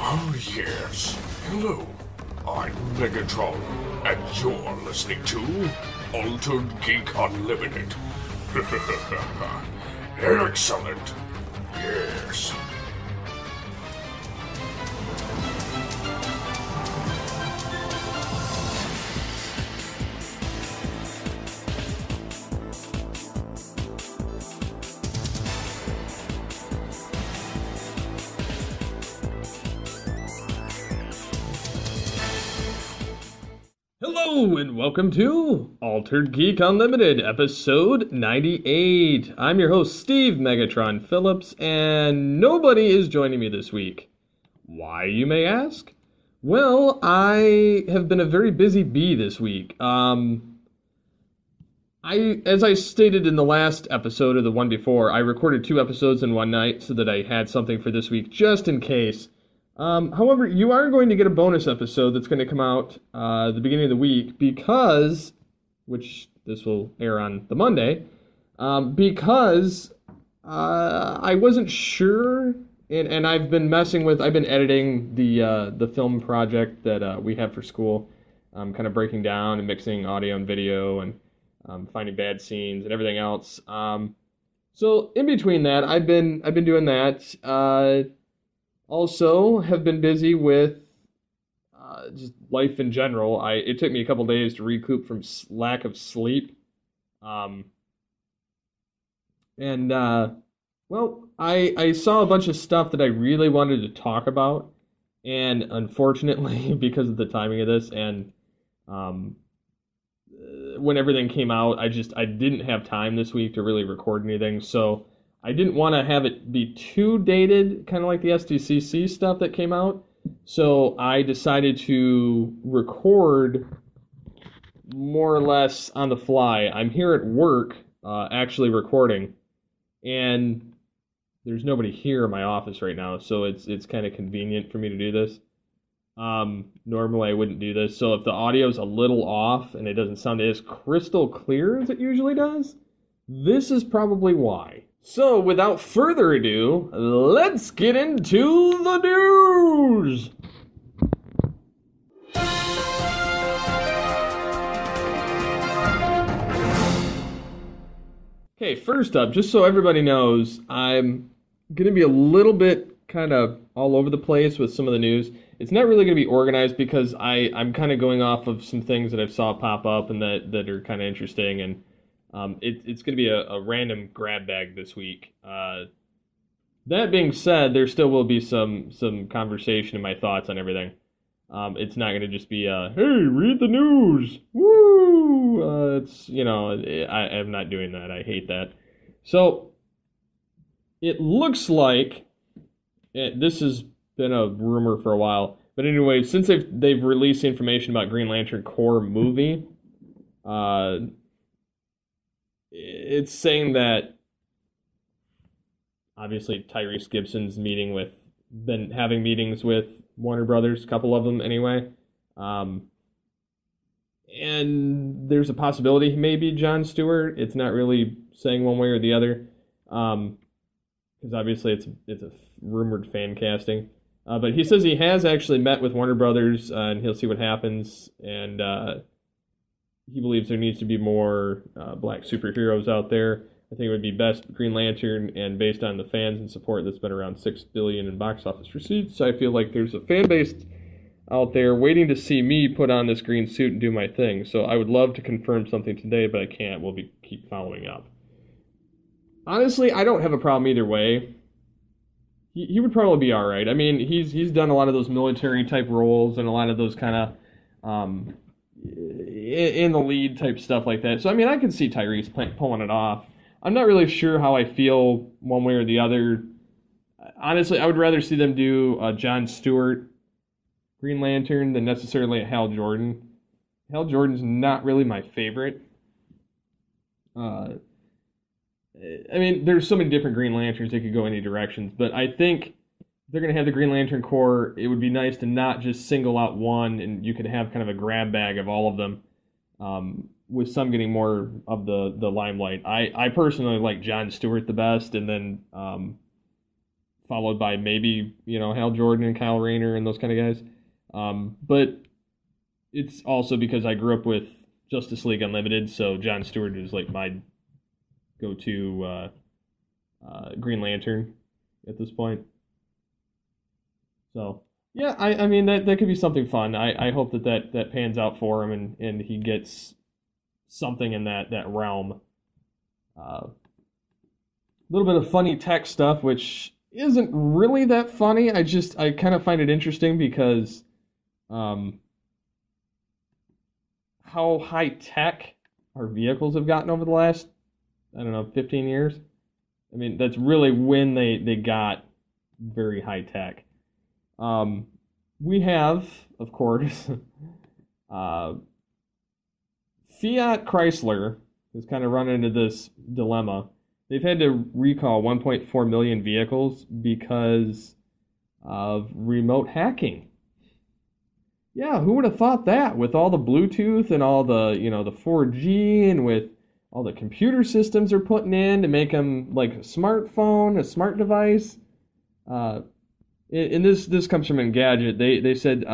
Oh yes. Hello. I'm Megatron, and you're listening to Altered Geek Unlimited. Excellent. Yes. Hello and welcome to Altered Geek Unlimited, episode 98. I'm your host, Steve Megatron Phillips, and nobody is joining me this week. Why, you may ask? Well, I have been a very busy bee this week. As I stated in the last episode or the one before, I recorded 2 episodes in one night so that I had something for this week just in case. However, you are going to get a bonus episode that's going to come out the beginning of the week which this will air on the Monday, because I wasn't sure, and I've been editing the film project that we have for school, kind of breaking down and mixing audio and video and finding bad scenes and everything else. So in between that, I've been doing that. Also, have been busy with just life in general. It took me a couple days to recoup from lack of sleep. I saw a bunch of stuff that I really wanted to talk about, and unfortunately, because of the timing of this, and when everything came out, I didn't have time this week to really record anything, so I didn't want to have it be too dated, kind of like the SDCC stuff that came out. So I decided to record more or less on the fly. I'm here at work, actually recording, and there's nobody here in my office right now, so it's kind of convenient for me to do this. Normally I wouldn't do this, so if the audio's a little off and it doesn't sound as crystal clear as it usually does, this is probably why. So, without further ado, let's get into the news! Okay, first up, just so everybody knows, I'm going to be a little bit kind of all over the place with some of the news. It's not really going to be organized because I'm kind of going off of some things that I've saw pop up and that are kind of interesting, and it's going to be a random grab bag this week. That being said, there still will be some conversation and my thoughts on everything. It's not going to just be hey, read the news. Woo! I'm not doing that. I hate that. So it looks like this has been a rumor for a while. But anyway, since they've released information about Green Lantern Corps movie, it's saying that obviously Tyrese Gibson's been having meetings with Warner Brothers, a couple of them anyway. And there's a possibility he may be Jon Stewart. It's not really saying one way or the other, because obviously it's a rumored fan casting. But he says he has actually met with Warner Brothers, and he'll see what happens, and he believes there needs to be more black superheroes out there. I think it would be best Green Lantern, and based on the fans and support that's been around $6 billion in box office receipts, I feel like there's a fan base out there waiting to see me put on this green suit and do my thing. So I would love to confirm something today, but I can't. We'll keep following up. Honestly, I don't have a problem either way. He would probably be all right. I mean, he's done a lot of those military type roles and a lot of those kind of in the lead type stuff like that. So, I mean, I can see Tyrese pulling it off. I'm not really sure how I feel one way or the other. Honestly, I would rather see them do Jon Stewart Green Lantern than necessarily a Hal Jordan. Hal Jordan's not really my favorite. I mean, there's so many different Green Lanterns, they could go any directions, but I think if they're going to have the Green Lantern Corps, it would be nice to not just single out one, and you could have kind of a grab bag of all of them, with some getting more of the limelight. I personally like Jon Stewart the best, and then followed by maybe, Hal Jordan and Kyle Rayner and those kind of guys. But it's also because I grew up with Justice League Unlimited, so Jon Stewart is like my go-to Green Lantern at this point. So, yeah, I mean, that could be something fun. I hope that pans out for him and he gets something in that realm. A little bit of funny tech stuff, which isn't really that funny. I kind of find it interesting because how high tech our vehicles have gotten over the last, 15 years. I mean, that's really when they got very high tech. We have, of course, Fiat Chrysler has kind of run into this dilemma. They've had to recall 1.4 million vehicles because of remote hacking. Yeah, who would have thought that? With all the Bluetooth and all the, the 4G and with all the computer systems they're putting in to make them like a smartphone, a smart device. And this comes from Engadget. They said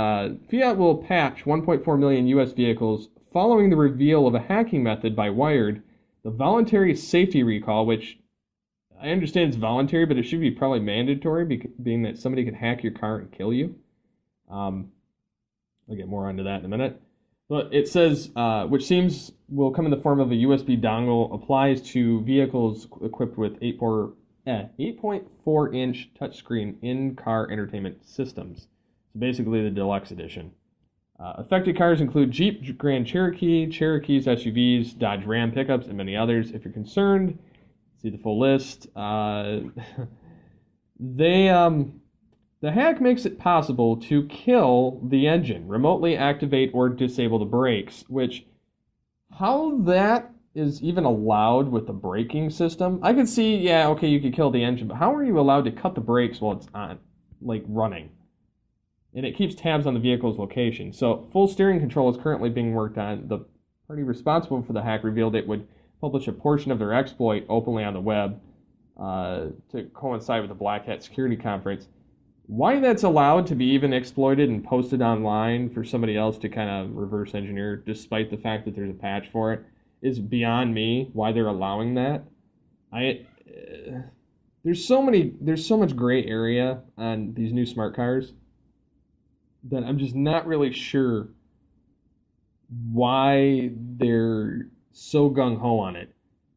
Fiat will patch 1.4 million U.S. vehicles following the reveal of a hacking method by Wired, the voluntary safety recall, which I understand it's voluntary, but it should be probably mandatory, being that somebody could hack your car and kill you. I'll get more onto that in a minute. But it says, which seems will come in the form of a USB dongle, applies to vehicles equipped with 8.4-inch touchscreen in-car entertainment systems. So basically the deluxe edition. Affected cars include Jeep Grand Cherokee, Cherokees, SUVs, Dodge Ram pickups, and many others. If you're concerned, see the full list. The hack makes it possible to kill the engine, remotely activate or disable the brakes, which, how that is even allowed with the braking system. I could see, yeah, okay, you could kill the engine, but how are you allowed to cut the brakes while it's on, like, running? And it keeps tabs on the vehicle's location. So full steering control is currently being worked on. The party responsible for the hack revealed it would publish a portion of their exploit openly on the web to coincide with the Black Hat security conference. Why that's allowed to be even exploited and posted online for somebody else to kind of reverse engineer, despite the fact that there's a patch for it, is beyond me. Why they're allowing that? There's so much gray area on these new smart cars that I'm just not really sure why they're so gung-ho on it.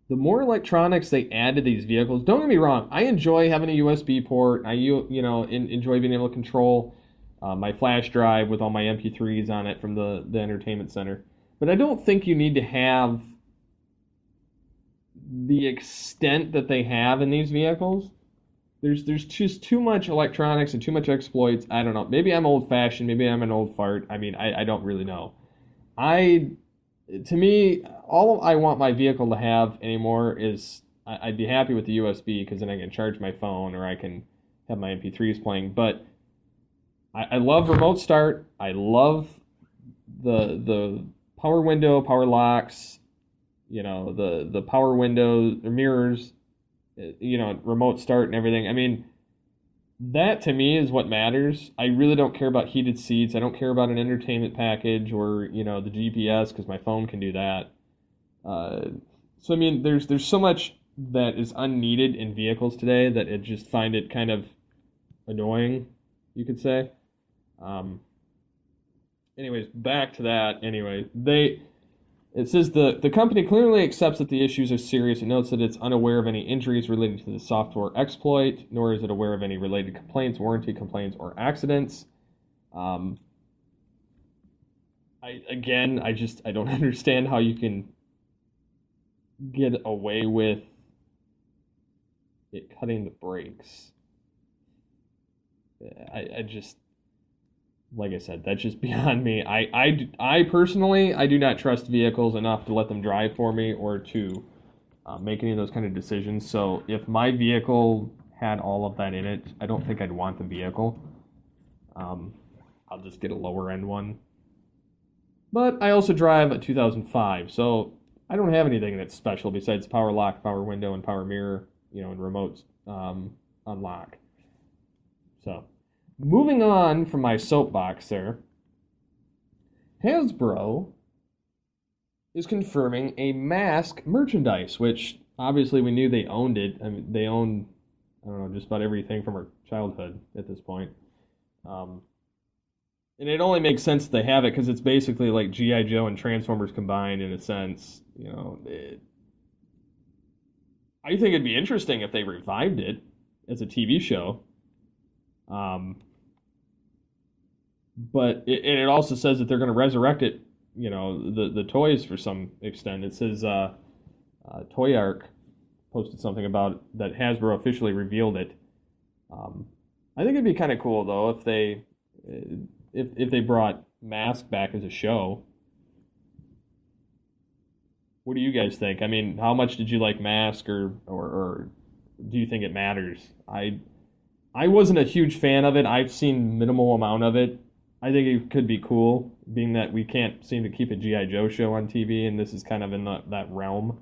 The more electronics they add to these vehicles, don't get me wrong, I enjoy having a USB port. I enjoy being able to control my flash drive with all my MP3s on it from the entertainment center. But I don't think you need to have the extent that they have in these vehicles. There's just too much electronics and too much exploits. I don't know. Maybe I'm old-fashioned. Maybe I'm an old fart. I mean, I don't really know. To me, all I want my vehicle to have anymore is I'd be happy with the USB because then I can charge my phone or I can have my MP3s playing. But I love remote start. I love the power window, power locks, the power windows, or mirrors, remote start and everything. I mean, that to me is what matters. I really don't care about heated seats. I don't care about an entertainment package or, the GPS because my phone can do that. So, I mean, there's so much that is unneeded in vehicles today that I just find it kind of annoying, you could say. Anyways, back to that. Anyway, it says the company clearly accepts that the issues are serious and notes that it's unaware of any injuries related to the software exploit, nor is it aware of any related complaints, warranty complaints, or accidents. I don't understand how you can get away with it cutting the brakes. Like I said, that's just beyond me. I personally, I do not trust vehicles enough to let them drive for me or to make any of those kind of decisions. So if my vehicle had all of that in it, I don't think I'd want the vehicle. I'll just get a lower end one. But I also drive a 2005, so I don't have anything that's special besides power lock, power window, and power mirror, and remote unlock. So, moving on from my soapbox there, Hasbro is confirming a Mask merchandise, which obviously we knew they owned it. I mean, they own, I don't know, just about everything from our childhood at this point. And it only makes sense that they have it because it's basically like G.I. Joe and Transformers combined in a sense. You know, I think it'd be interesting if they revived it as a TV show. But it also says that they're going to resurrect it, you know, the toys for some extent. It says Toy Arc posted something about that Hasbro officially revealed it. I think it'd be kind of cool though if they brought Mask back as a show. What do you guys think? I mean, how much did you like Mask, or do you think it matters? I wasn't a huge fan of it. I've seen minimal amount of it. I think it could be cool, being that we can't seem to keep a G.I. Joe show on TV, and this is kind of in that realm.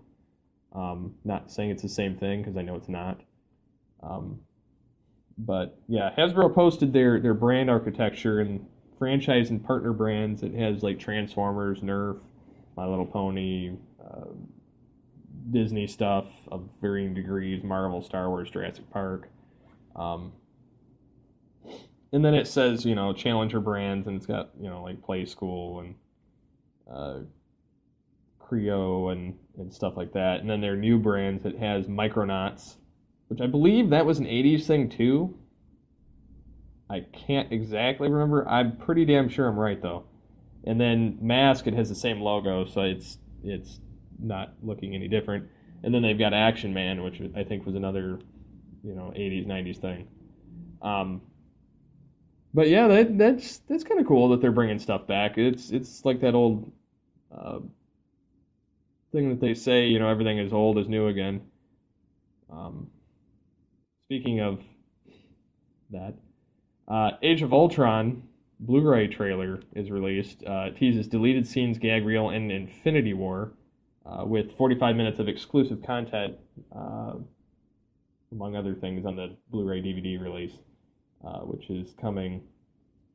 Not saying it's the same thing, because I know it's not. But, yeah, Hasbro posted their brand architecture and franchise and partner brands. It has, like, Transformers, Nerf, My Little Pony, Disney stuff of varying degrees, Marvel, Star Wars, Jurassic Park. And then it says, you know, Challenger brands, and it's got, you know, like Play School and Creo and stuff like that. And then their new brands, it has Micronauts, which I believe that was an 80s thing too. I can't exactly remember. I'm pretty damn sure I'm right though. And then Mask, it has the same logo, so it's not looking any different. And then they've got Action Man, which I think was another, you know, 80s, 90s thing. But yeah, that's kind of cool that they're bringing stuff back. It's like that old thing that they say, you know, everything is old is new again. Speaking of that, Age of Ultron Blu-ray trailer is released. It teases deleted scenes, gag reel, and Infinity War with 45 minutes of exclusive content, among other things, on the Blu-ray DVD release. Which is coming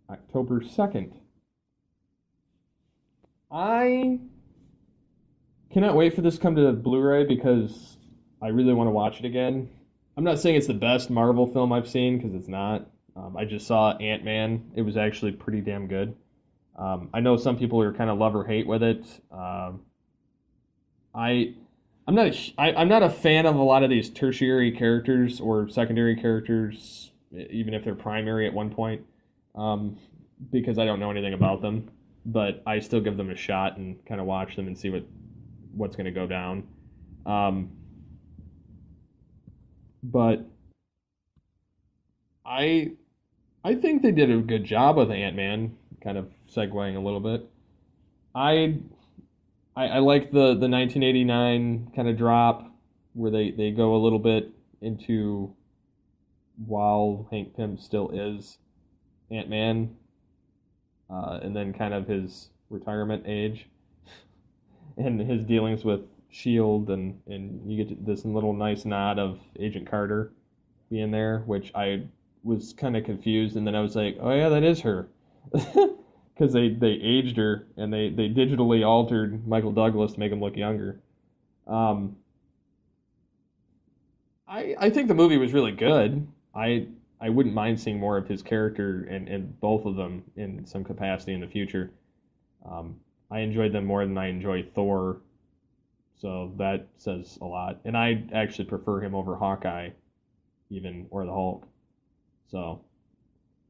October 2nd. I cannot wait for this to come to Blu-ray because I really want to watch it again. I'm not saying it's the best Marvel film I've seen, because it's not. I just saw Ant-Man. It was actually pretty damn good. I know some people are kind of love or hate with it. I'm not a fan of a lot of these tertiary characters or secondary characters, even if they're primary at one point, because I don't know anything about them. But I still give them a shot and kind of watch them and see what's going to go down. But I think they did a good job with Ant-Man, kind of segueing a little bit. I like the 1989 kind of drop where they go a little bit into while Hank Pym still is Ant-Man, and then kind of his retirement age and his dealings with S.H.I.E.L.D. and you get this little nice nod of Agent Carter being there, which I was kind of confused, and then I was like, oh yeah, that is her. Because they aged her, and they digitally altered Michael Douglas to make him look younger. I think the movie was really good. I wouldn't mind seeing more of his character and both of them in some capacity in the future. I enjoyed them more than I enjoy Thor, so that says a lot. And I actually prefer him over Hawkeye, even, or the Hulk. So,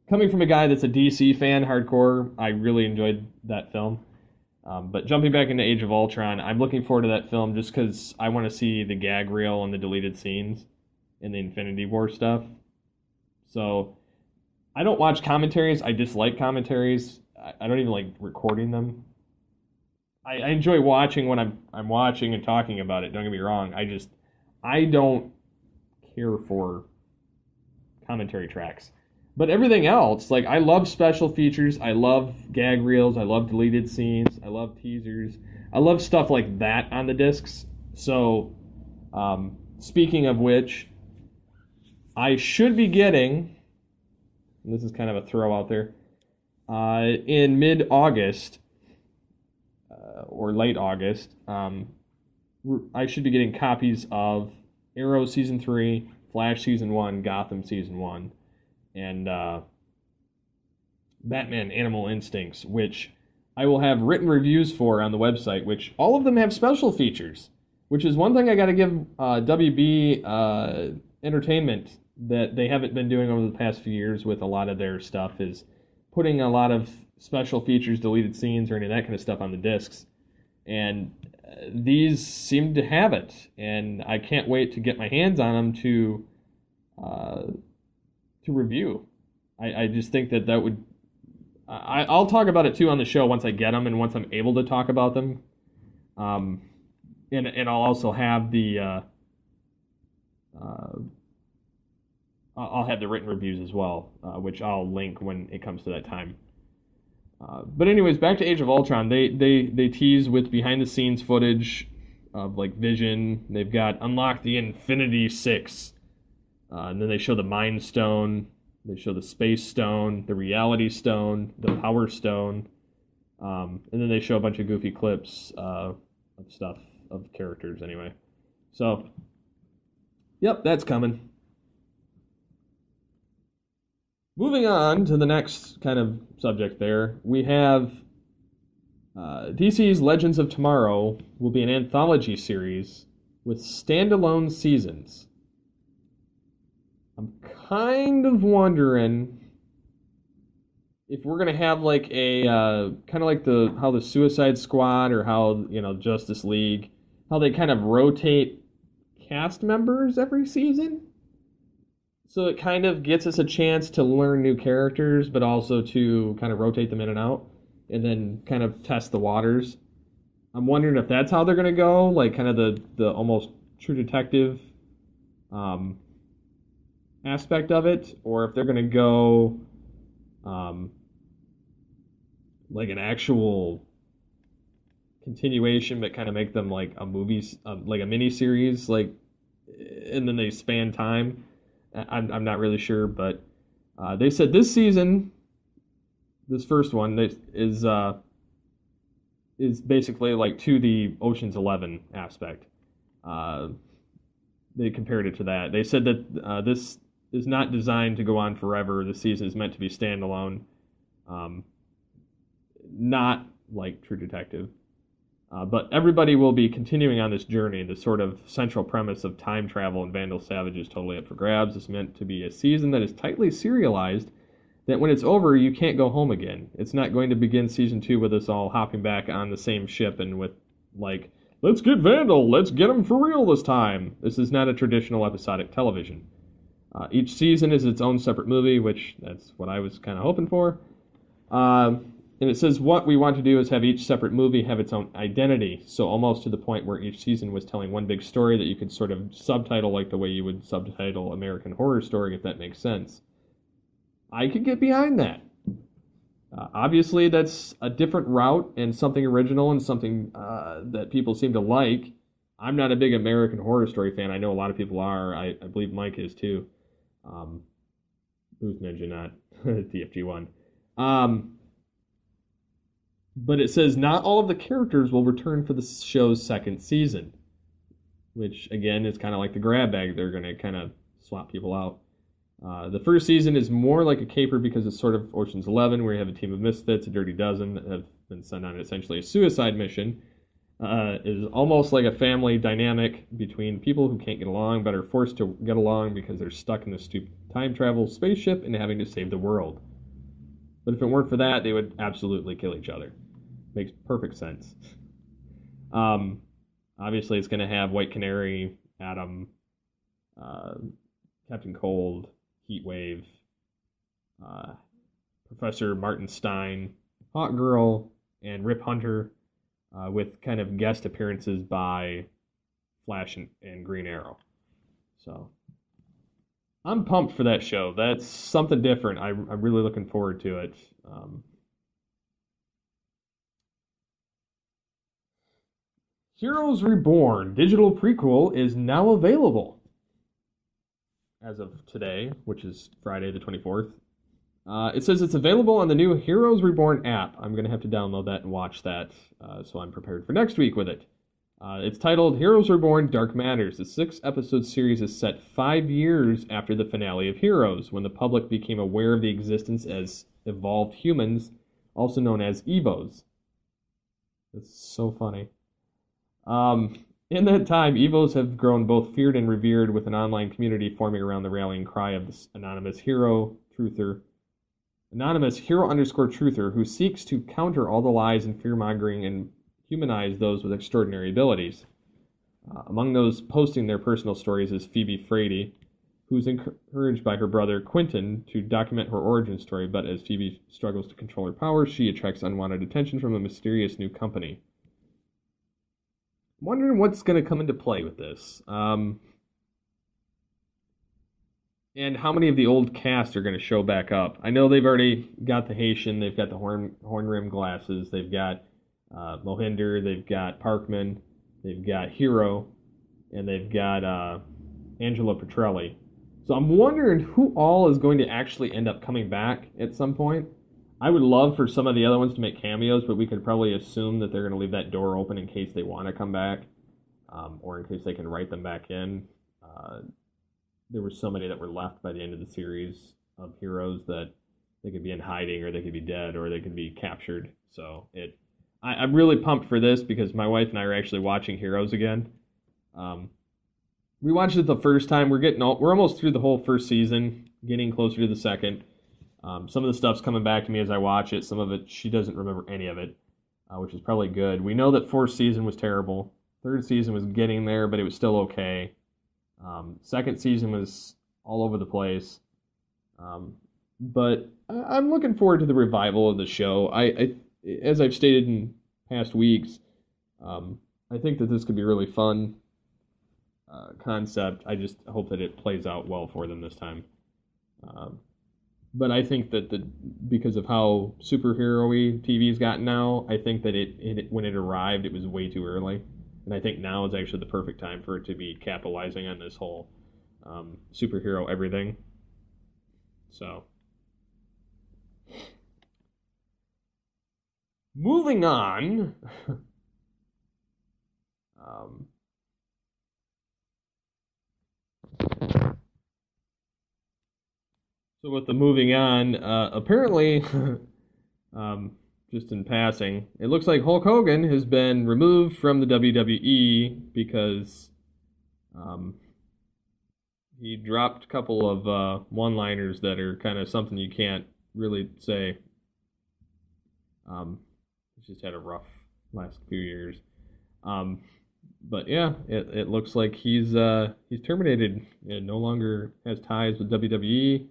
coming from a guy that's a DC fan, hardcore, I really enjoyed that film. But jumping back into Age of Ultron, I'm looking forward to that film just because I want to see the gag reel and the deleted scenes and the Infinity War stuff. So, I don't watch commentaries. I dislike commentaries. I don't even like recording them. I enjoy watching when I'm watching and talking about it. Don't get me wrong. I don't care for commentary tracks. But everything else, like, I love special features. I love gag reels. I love deleted scenes. I love teasers. I love stuff like that on the discs. So, speaking of which, I should be getting and this is kind of a throw out there, in mid-August, or late August, I should be getting copies of Arrow Season 3, Flash Season 1, Gotham Season 1, and Batman Animal Instincts, which I will have written reviews for on the website, which all of them have special features, which is one thing I got to give WB Entertainment that they haven't been doing over the past few years with a lot of their stuff, is putting a lot of special features, deleted scenes, or any of that kind of stuff on the discs. And these seem to have it, and I can't wait to get my hands on them to review. I just think that would... I'll talk about it too on the show once I get them and once I'm able to talk about them. And I'll also have the I'll have the written reviews as well, which I'll link when it comes to that time. But anyways, back to Age of Ultron. They tease with behind the scenes footage of like Vision. They've got Unlock the Infinity 6, and then they show the Mind Stone. They show the Space Stone, the Reality Stone, the Power Stone, and then they show a bunch of goofy clips of stuff, of characters anyway. So, yep, that's coming. Moving on to the next kind of subject there, we have DC's Legends of Tomorrow will be an anthology series with standalone seasons. I'm kind of wondering if we're gonna have like a kind of like how the Suicide Squad or how Justice League, how they kind of rotate cast members every season. So it kind of gets us a chance to learn new characters, but also to kind of rotate them in and out, and then kind of test the waters. I'm wondering if that's how they're gonna go, like kind of the almost True Detective aspect of it, or if they're going to go like an actual continuation, but kind of make them like a movie, like a mini series, like, and then they span time. I'm not really sure, but they said this season, this first one, is basically like to the Ocean's 11 aspect. They compared it to that. They said that this is not designed to go on forever. The season is meant to be standalone, not like True Detective. But everybody will be continuing on this journey. The sort of central premise of time travel and Vandal Savage is totally up for grabs. It's meant to be a season that is tightly serialized, that when it's over, you can't go home again. It's not going to begin season 2 with us all hopping back on the same ship and with, like, let's get Vandal, let's get him for real this time. This is not a traditional episodic television. Each season is its own separate movie, which that's what I was kind of hoping for. And it says what we want to do is have each separate movie have its own identity, so almost to the point where each season was telling one big story that you could sort of subtitle like the way you would subtitle American Horror Story, if that makes sense. I could get behind that. Obviously, that's a different route and something original and something that people seem to like. I'm not a big American Horror Story fan. I know a lot of people are. I believe Mike is too. Booth Ninja, not TFG1. But it says not all of the characters will return for the show's second season, which, again, is kind of like the grab bag. They're going to kind of swap people out. The first season is more like a caper because it's sort of Ocean's 11, where you have a team of misfits, a dirty dozen, that have been sent on essentially a suicide mission. Is almost like a family dynamic between people who can't get along but are forced to get along because they're stuck in this stupid time travel spaceship and having to save the world. But if it weren't for that, they would absolutely kill each other. Makes perfect sense. Obviously, it's going to have White Canary, Atom, Captain Cold, Heatwave, Professor Martin Stein, Hawk Girl, and Rip Hunter, with kind of guest appearances by Flash and Green Arrow. So, I'm pumped for that show. That's something different. I'm really looking forward to it. Heroes Reborn digital prequel is now available as of today, which is Friday the 24th. It says it's available on the new Heroes Reborn app. I'm going to have to download that and watch that, so I'm prepared for next week with it. It's titled Heroes Reborn Dark Matters. The 6-episode series is set 5 years after the finale of Heroes, when the public became aware of the existence as evolved humans, also known as Evos. That's so funny. In that time, Evos have grown both feared and revered, with an online community forming around the rallying cry of this anonymous hero underscore truther, who seeks to counter all the lies and fear-mongering and humanize those with extraordinary abilities. Among those posting their personal stories is Phoebe Frady, who's encouraged by her brother Quentin to document her origin story, but as Phoebe struggles to control her powers, she attracts unwanted attention from a mysterious new company. I'm wondering what's going to come into play with this. And how many of the old cast are going to show back up? I know they've already got the Haitian, they've got the horn rim glasses, they've got Mohinder, they've got Parkman, they've got Hero, and they've got Angela Petrelli. So I'm wondering who all is going to actually end up coming back at some point. I would love for some of the other ones to make cameos, but we could probably assume that they're going to leave that door open in case they want to come back, or in case they can write them back in. There were so many that were left by the end of the series of heroes that they could be in hiding, or they could be dead, or they could be captured. So I'm really pumped for this because my wife and I are actually watching Heroes again. We watched it the first time. We're almost through the whole first season, getting closer to the second. Some of the stuff's coming back to me as I watch it. Some of it, she doesn't remember any of it, which is probably good. We know that fourth season was terrible. Third season was getting there, but it was still okay. Second season was all over the place. But I'm looking forward to the revival of the show. I as I've stated in past weeks, I think that this could be a really fun concept. I just hope that it plays out well for them this time. But I think that because of how superhero-y TV's gotten now, I think that it when it arrived, it was way too early. And I think now is actually the perfect time for it to be capitalizing on this whole superhero everything. So, moving on. So with the moving on, apparently, just in passing, it looks like Hulk Hogan has been removed from the WWE because he dropped a couple of one-liners that are kind of something you can't really say. He's just had a rough last few years. But yeah, it looks like he's terminated and no longer has ties with WWE.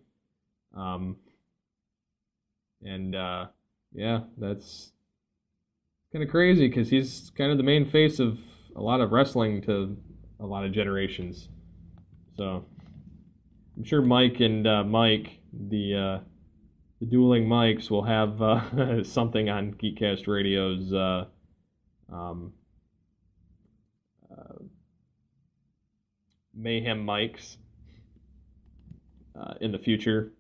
Yeah, that's kind of crazy because he's kind of the main face of a lot of wrestling to a lot of generations. So I'm sure Mike and Mike, the dueling mics, will have something on GeekCast Radio's Mayhem mics in the future.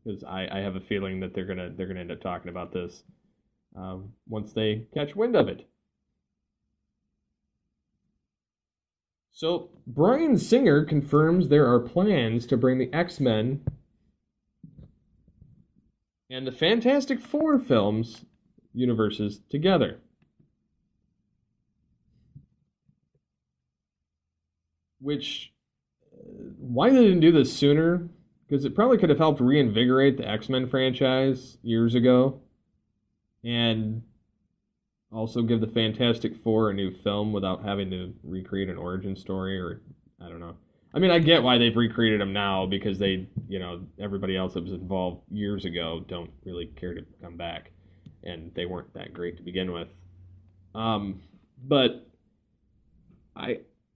Because I have a feeling that they're gonna end up talking about this once they catch wind of it. So Bryan Singer confirms there are plans to bring the X-Men and the Fantastic Four films universes together. Which, why they didn't do this sooner? Because it probably could have helped reinvigorate the X-Men franchise years ago. And also give the Fantastic Four a new film without having to recreate an origin story, or I don't know. I mean, I get why they've recreated them now because they, everybody else that was involved years ago don't really care to come back. And they weren't that great to begin with. But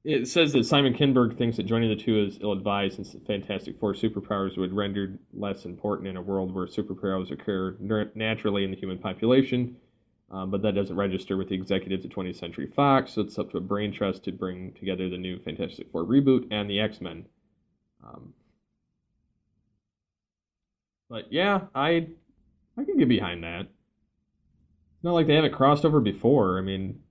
it says that Simon Kinberg thinks that joining the two is ill-advised since the Fantastic Four superpowers would render less important in a world where superpowers occur naturally in the human population, but that doesn't register with the executives at 20th Century Fox, so it's up to a brain trust to bring together the new Fantastic Four reboot and the X-Men. But yeah, I can get behind that. It's not like they haven't crossed over before. I mean,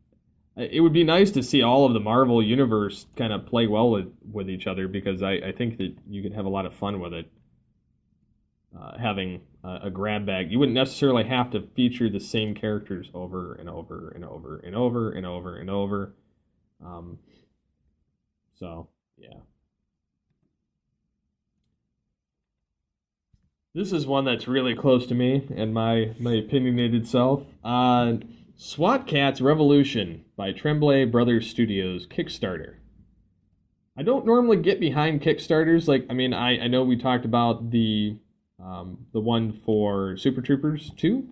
it would be nice to see all of the Marvel universe kind of play well with each other, because I think that you could have a lot of fun with it. Having a grab bag, you wouldn't necessarily have to feature the same characters over and over and over and over and over and over. So yeah, this is one that's really close to me and my opinionated self. SWAT Katz Revolution by Tremblay Brothers Studios Kickstarter. I don't normally get behind Kickstarters. Like, I mean, I know we talked about the one for Super Troopers 2,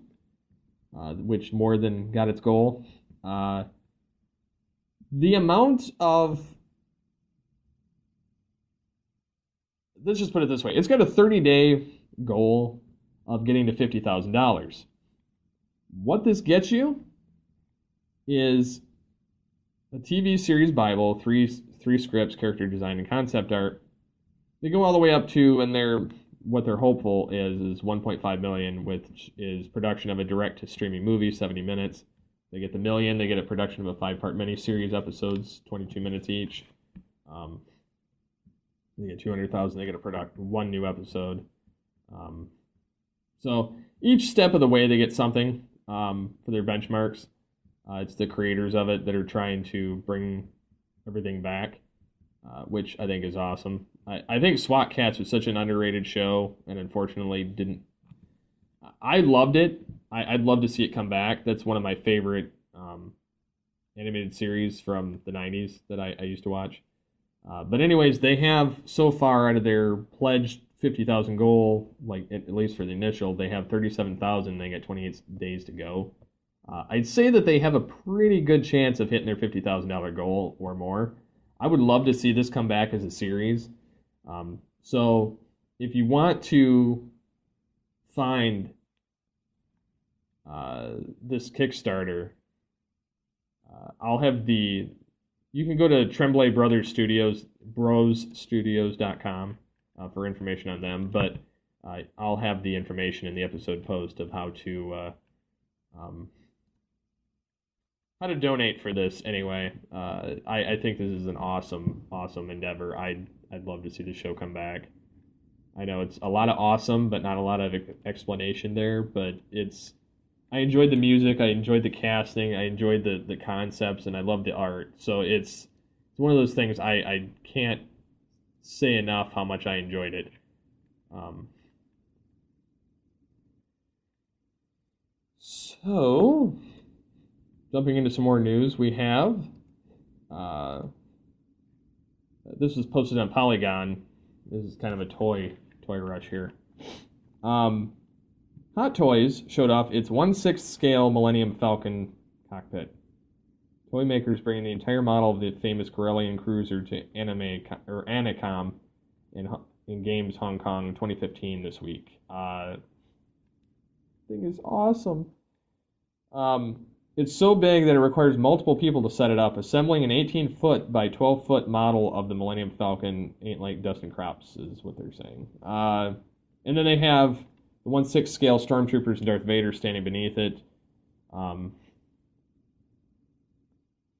which more than got its goal. The amount of... Let's just put it this way. It's got a 30-day goal of getting to $50,000. What this gets you is a TV series Bible, three scripts, character design, and concept art. They go all the way up to, and what they're hopeful is $1.5 million, which is production of a direct-to-streaming movie, 70 minutes. They get the $1 million, they get a production of a 5-part miniseries, episodes, 22 minutes each. They get $200,000, they get one new episode. So each step of the way, they get something for their benchmarks. It's the creators of it that are trying to bring everything back, which I think is awesome. I think SWAT Katz was such an underrated show, and unfortunately didn't. I loved it. I'd love to see it come back. That's one of my favorite animated series from the 90s that I used to watch. But anyways, they have so far out of their pledged 50,000 goal, like at least for the initial, they have 37,000. They got 28 days to go. I'd say that they have a pretty good chance of hitting their $50,000 goal or more. I would love to see this come back as a series. So if you want to find this Kickstarter, I'll have you can go to Tremblay Brothers Studios, brosstudios.com for information on them, but I'll have the information in the episode post of how to donate for this anyway. I think this is an awesome endeavor. I'd love to see the show come back. I know it's a lot of awesome, but not a lot of explanation there, but I enjoyed the music, I enjoyed the casting, I enjoyed the concepts, and I love the art. So it's one of those things I can't say enough how much I enjoyed it. So, jumping into some more news, we have this was posted on Polygon. This is kind of a toy rush here. Hot Toys showed off its 1/6 scale Millennium Falcon cockpit. Toy makers bringing the entire model of the famous Corellian cruiser to Anacom in Games Hong Kong 2015 this week. Thing is awesome. It's so big that it requires multiple people to set it up. Assembling an 18-foot by 12-foot model of the Millennium Falcon ain't like dusting crops, is what they're saying. And then they have the 1/6 scale Stormtroopers and Darth Vader standing beneath it. And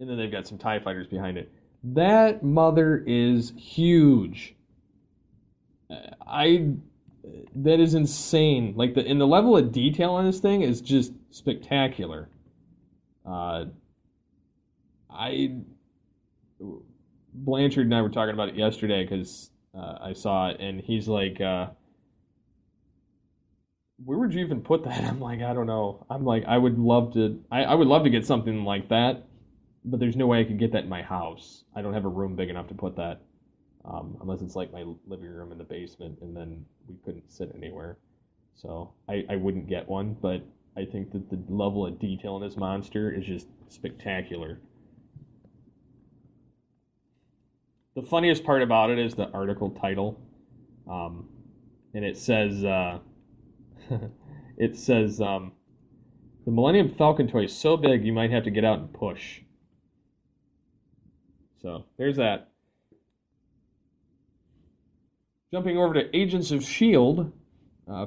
then they've got some TIE fighters behind it. That mother is huge. That is insane. Like the level of detail on this thing is just spectacular. Blanchard and I were talking about it yesterday because I saw it, and he's like, where would you even put that? I'm like, I don't know. I'm like, I would love to get something like that, but there's no way I could get that in my house. I don't have a room big enough to put that, unless it's like my living room in the basement, and then we couldn't sit anywhere. So I wouldn't get one, but I think that the level of detail in this monster is just spectacular. The funniest part about it is the article title, and it says, the Millennium Falcon toy is so big you might have to get out and push. So, there's that. Jumping over to Agents of S.H.I.E.L.D.,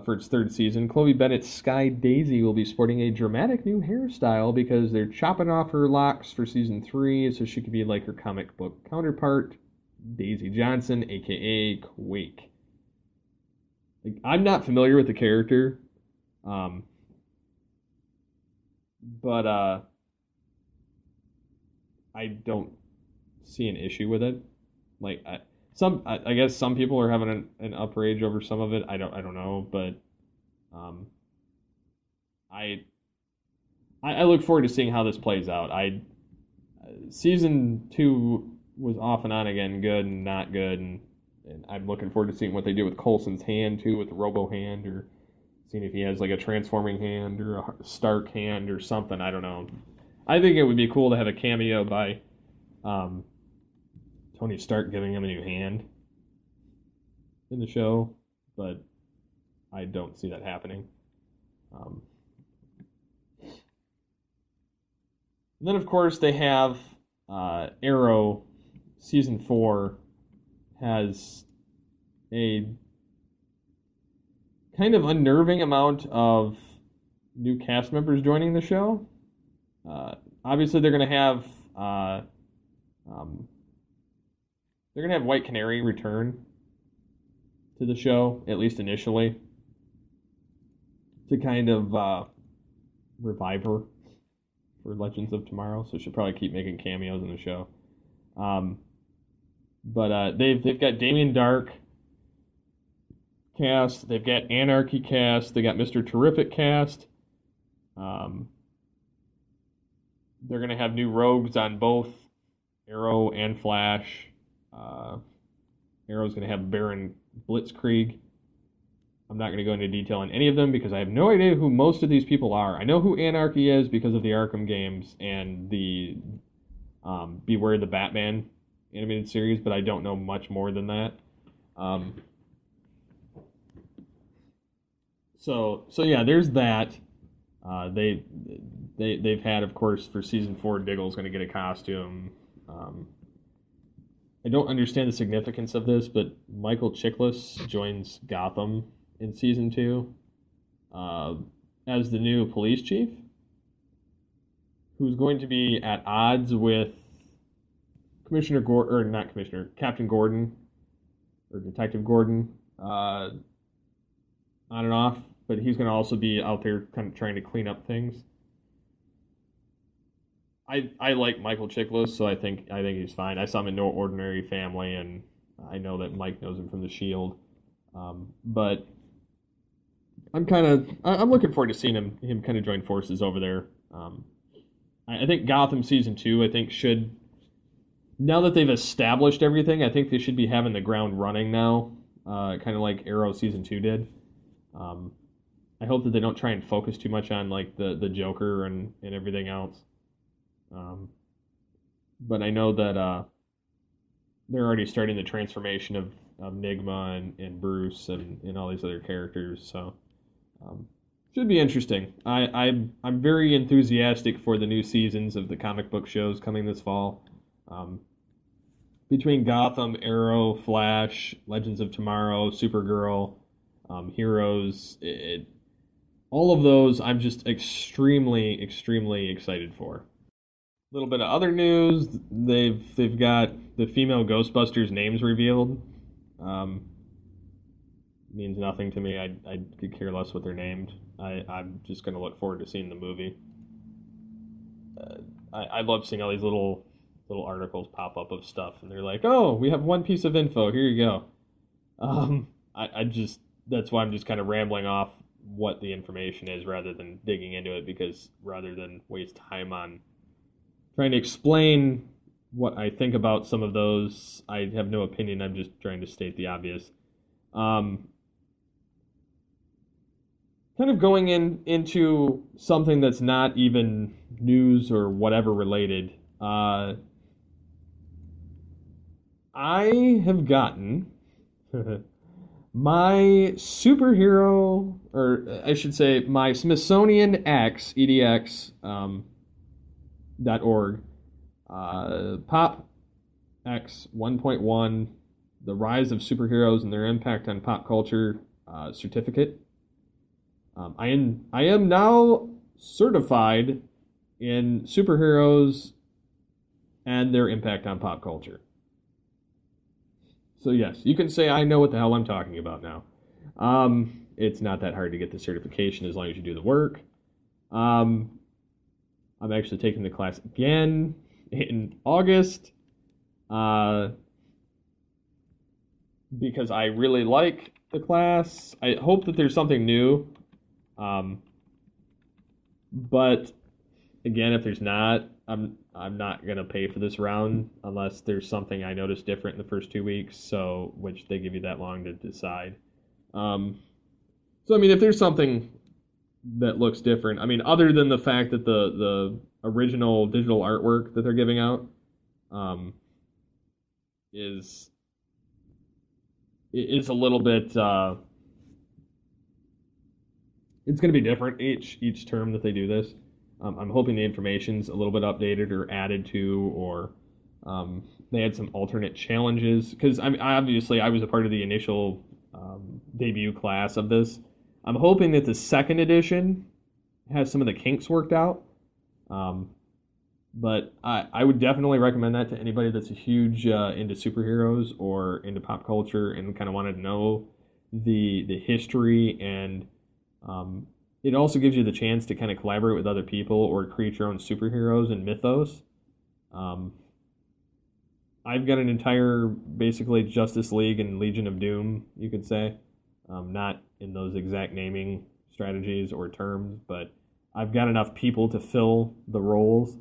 for its third season. Chloe Bennett's Sky Daisy will be sporting a dramatic new hairstyle because they're chopping off her locks for season 3 so she could be like her comic book counterpart, Daisy Johnson, a.k.a. Quake. Like, I'm not familiar with the character, but I don't see an issue with it. Like, I guess some people are having an outrage over some of it. I don't know, but I look forward to seeing how this plays out. Season 2 was off and on again, good and not good, and I'm looking forward to seeing what they do with Coulson's hand too, with the Robo hand, or seeing if he has like a transforming hand or a Stark hand or something. I don't know. I think it would be cool to have a cameo by Tony Stark giving him a new hand in the show, but I don't see that happening. And then, of course, they have Arrow Season 4 has a kind of unnerving amount of new cast members joining the show. Obviously, they're going to have White Canary return to the show, at least initially, to kind of revive her for Legends of Tomorrow. So she'll probably keep making cameos in the show. But they've got Damien Dark cast, they've got Anarchy cast, they got Mr. Terrific cast. They're going to have new rogues on both Arrow and Flash. Arrow's going to have Baron Blitzkrieg. I'm not going to go into detail on any of them because I have no idea who most of these people are. I know who Anarchy is because of the Arkham games and the Beware the Batman animated series, but I don't know much more than that. So yeah, there's that. They've had, of course, for season 4, Diggle's going to get a costume. I don't understand the significance of this, but Michael Chiklis joins Gotham in season 2 as the new police chief, who's going to be at odds with Captain Gordon, or Detective Gordon, on and off, but he's going to also be out there kind of trying to clean up things. I like Michael Chiklis, so I think he's fine. I saw him in No Ordinary Family, and I know that Mike knows him from The Shield. But I'm looking forward to seeing him kind of join forces over there. I think Gotham season 2, I think should, now that they've established everything, I think they should be having the ground running now, kind of like Arrow season 2 did. I hope that they don't try and focus too much on like the Joker and everything else. But I know that they're already starting the transformation of Nigma and Bruce and all these other characters, so should be interesting. I'm very enthusiastic for the new seasons of the comic book shows coming this fall. Between Gotham, Arrow, Flash, Legends of Tomorrow, Supergirl, Heroes, all of those I'm just extremely, extremely excited for. A little bit of other news. They've got the female Ghostbusters names revealed. Means nothing to me. I could care less what they're named. I'm just going to look forward to seeing the movie. I love seeing all these little articles pop up of stuff, and they're like, oh, we have one piece of info. Here you go. That's why I'm just kind of rambling off what the information is rather than digging into it, because rather than waste time on trying to explain what I think about some of those, I have no opinion. I'm just trying to state the obvious. Kind of going into something that's not even news or whatever related. I have gotten my superhero, or I should say my Smithsonian X, EDX, .org, Pop X 1.1, The Rise of Superheroes and Their Impact on Pop Culture certificate I am now certified in superheroes and their impact on pop culture. So yes, you can say I know what the hell I'm talking about now. It's not that hard to get the certification as long as you do the work. I'm actually taking the class again in August because I really like the class. I hope that there's something new. But again, if there's not, I'm not gonna pay for this round unless there's something I noticed different in the first 2 weeks. So, which they give you that long to decide. So I mean, if there's something that looks different, I mean, other than the fact that the original digital artwork that they're giving out, is a little bit. It's going to be different each term that they do this. I'm hoping the information's a little bit updated or added to, or they had some alternate challenges. Because obviously I was a part of the initial debut class of this. I'm hoping that the second edition has some of the kinks worked out. But I would definitely recommend that to anybody that's a huge into superheroes or into pop culture and kind of wanted to know the history, and it also gives you the chance to kind of collaborate with other people or create your own superheroes and mythos. I've got an entire, basically, Justice League and Legion of Doom, you could say. Not in those exact naming strategies or terms, but I've got enough people to fill the roles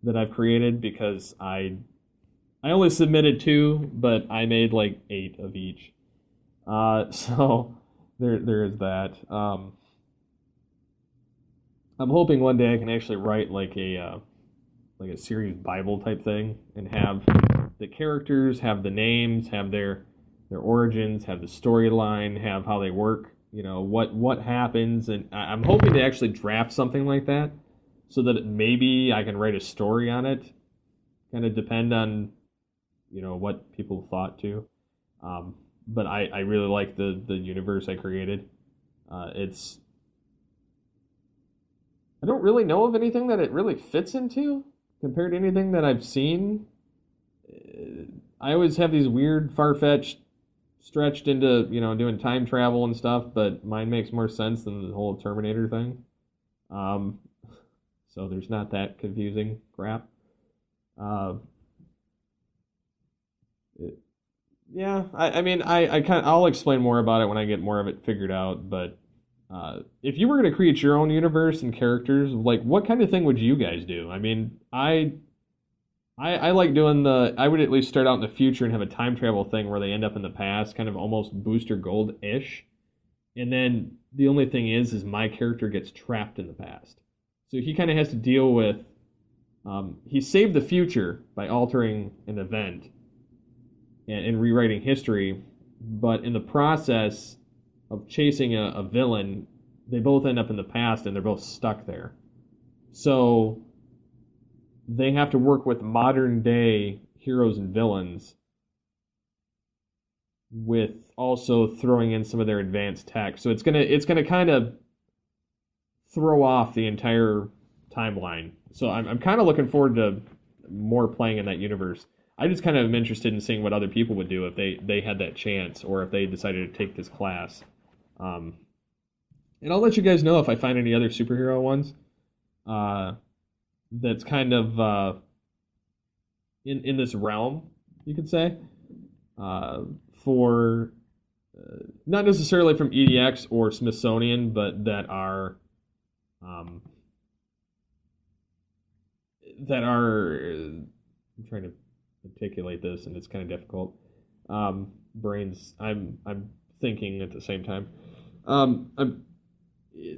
that I've created because I only submitted 2, but I made like 8 of each. So there is that. I'm hoping one day I can actually write like a series Bible type thing and have the characters, have the names, have their origins, have the storyline, have how they work, what happens, and I'm hoping to actually draft something like that so that maybe I can write a story on it. Kind of depend on, what people thought too. But I really like the universe I created. I don't really know of anything that it really fits into compared to anything that I've seen. I always have these weird, far-fetched, stretched into, doing time travel and stuff, but mine makes more sense than the whole Terminator thing. So there's not that confusing crap. Yeah, I'll explain more about it when I get more of it figured out, but if you were going to create your own universe and characters, like, what kind of thing would you guys do? I mean, I like doing I would at least start out in the future and have a time travel thing where they end up in the past, kind of almost Booster Gold-ish. And then the only thing is my character gets trapped in the past. So he kind of has to deal with, he saved the future by altering an event and rewriting history, but in the process of chasing a villain, they both end up in the past and they're both stuck there. So they have to work with modern day heroes and villains with also throwing in some of their advanced tech. So it's gonna kind of throw off the entire timeline. So I'm kind of looking forward to more playing in that universe. I just kind of am interested in seeing what other people would do if they had that chance, or if they decided to take this class. And I'll let you guys know if I find any other superhero ones. That's kind of in this realm, you could say, for not necessarily from EDX or Smithsonian, but that are I'm trying to articulate this, and it's kind of difficult. Brains, I'm thinking at the same time.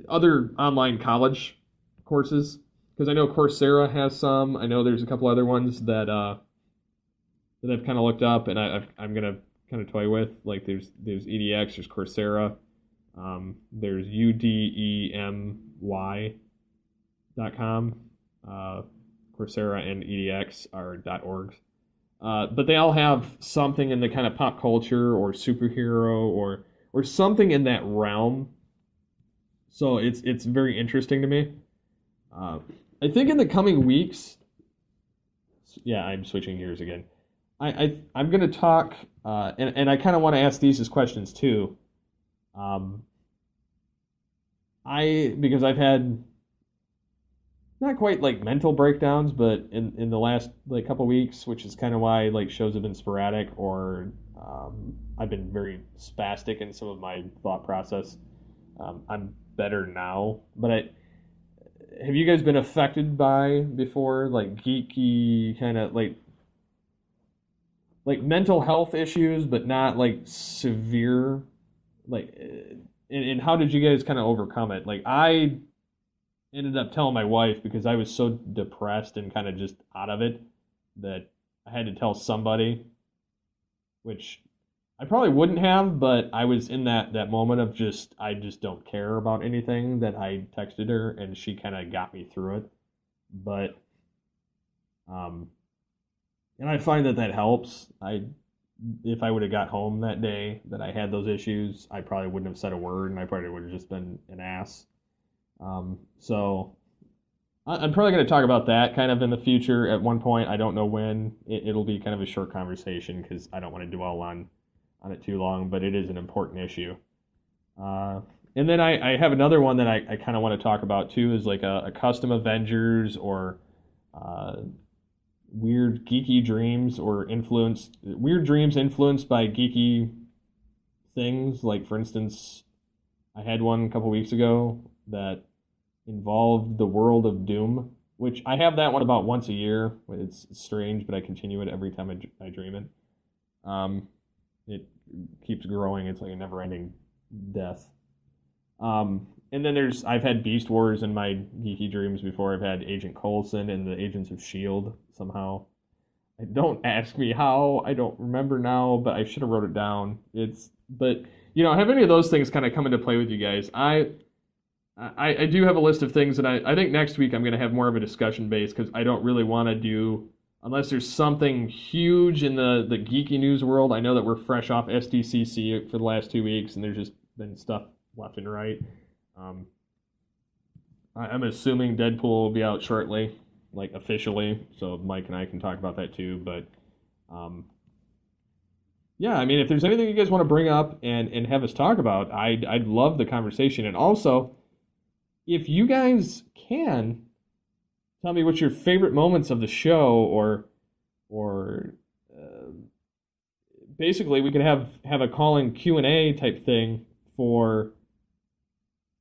Other online college courses. Because I know Coursera has some. I know there's a couple other ones that I've kind of looked up and I'm gonna kind of toy with. Like there's EDX, there's Coursera, there's udemy.com. Coursera and EDX are .org. But they all have something in the kind of pop culture or superhero or something in that realm. So it's very interesting to me. I think in the coming weeks, yeah, I'm switching gears again. I'm going to talk, and I kind of want to ask these as questions too. Because I've had not quite like mental breakdowns, but in the last like couple weeks, which is kind of why like shows have been sporadic, or I've been very spastic in some of my thought process. I'm better now, but have you guys been affected by before like geeky kind of like mental health issues, but not like severe, like, and how did you guys kind of overcome it? Like I ended up telling my wife because I was so depressed and kind of just out of it that I had to tell somebody, which I probably wouldn't have, but I was in that moment of just, I just don't care about anything, that I texted her and she kind of got me through it. But, and I find that helps. If I would have got home that day that I had those issues, I probably wouldn't have said a word and I probably would have just been an ass. So I'm probably going to talk about that kind of in the future at one point. I don't know when. It'll be kind of a short conversation because I don't want to dwell on it too long, but it is an important issue. And then I have another one that I kind of want to talk about too, is like a custom Avengers or weird geeky dreams or weird dreams influenced by geeky things. Like, for instance, I had one a couple weeks ago that involved the world of Doom, which I have that one about once a year. It's strange, but I continue it every time I dream it. It keeps growing. It's like a never-ending death. And then I've had Beast Wars in my geeky dreams before. I've had Agent Coulson and the Agents of S.H.I.E.L.D. somehow. Don't ask me how. I don't remember now, but I should have wrote it down. But have any of those things kind of come into play with you guys? I do have a list of things, and I think next week I'm going to have more of a discussion base because I don't really want to do, unless there's something huge in the geeky news world. I know that we're fresh off SDCC for the last 2 weeks, and there's just been stuff left and right. I'm assuming Deadpool will be out shortly, like officially, so Mike and I can talk about that too. But yeah, I mean, if there's anything you guys want to bring up and have us talk about, I'd love the conversation. And also, if you guys can tell me what your favorite moments of the show, or basically we could have a call-in Q&A type thing for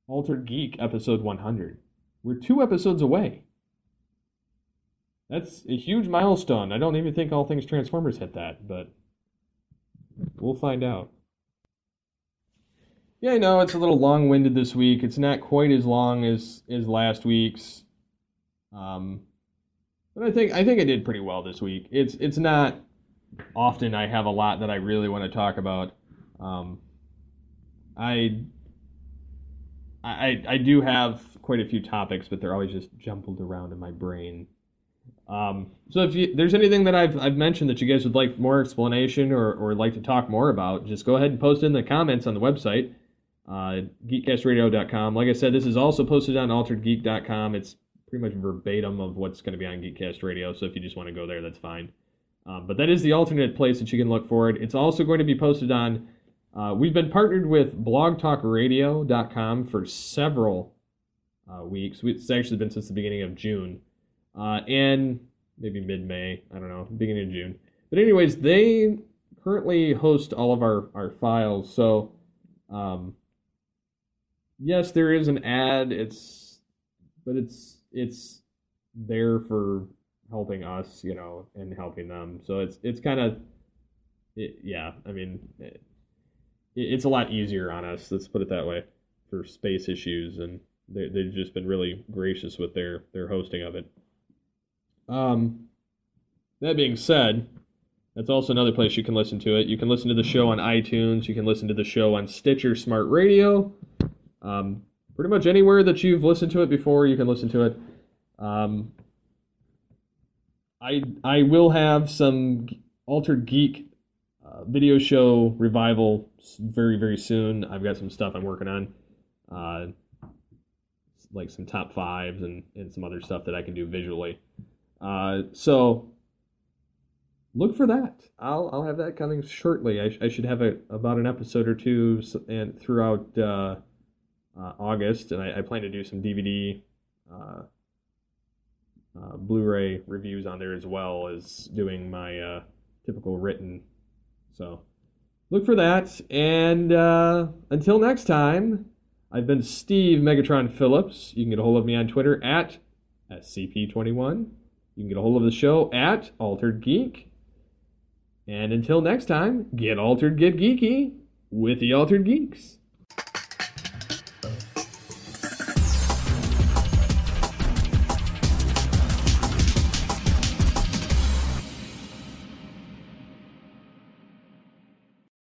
Altered Geek episode 100. We're 2 episodes away. That's a huge milestone. I don't even think All Things Transformers hit that, but we'll find out. Yeah, I know it's a little long-winded this week. It's not quite as long as last week's. But I think I did pretty well this week. It's not often I have a lot that I really want to talk about. I do have quite a few topics, but they're always just jumbled around in my brain. So if there's anything that I've mentioned that you guys would like more explanation or like to talk more about, just go ahead and post it in the comments on the website, geekcastradio.com. Like I said, this is also posted on alteredgeek.com. It's pretty much verbatim of what's going to be on Geekcast Radio, so if you just want to go there, that's fine. But that is the alternate place that you can look for it. It's also going to be posted on, we've been partnered with blogtalkradio.com for several weeks. It's actually been since the beginning of June. And maybe mid-May, I don't know, beginning of June. But anyways, they currently host all of our files, so yes, there is an ad, but it's there for helping us, and helping them. So it's kind of, yeah, I mean, it's a lot easier on us, let's put it that way, for space issues, and they've just been really gracious with their hosting of it. That being said, that's also another place you can listen to it. You can listen to the show on iTunes. You can listen to the show on Stitcher Smart Radio. Pretty much anywhere that you've listened to it before, you can listen to it. I will have some Altered Geek video show revival very, very soon. I've got some stuff I'm working on. like some top fives and some other stuff that I can do visually. So look for that. I'll have that coming shortly. I should have about an episode or two and throughout August, and I plan to do some DVD, Blu-ray reviews on there as well as doing my typical written. So look for that. And until next time, I've been Steve Megatron Phillips. You can get a hold of me on Twitter at SCP21. You can get a hold of the show at Altered Geek. And until next time, get altered, get geeky with the Altered Geeks.